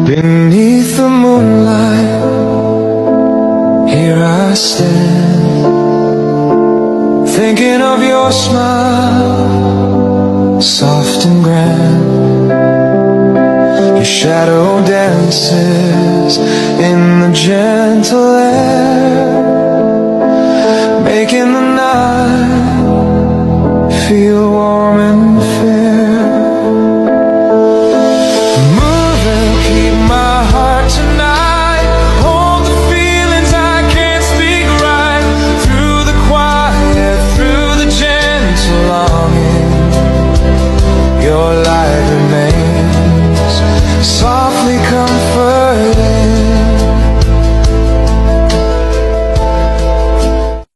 Beneath the moonlight, here I stand, thinking of your smile, soft and grand. Your shadow dances in the gentle air, making the night feel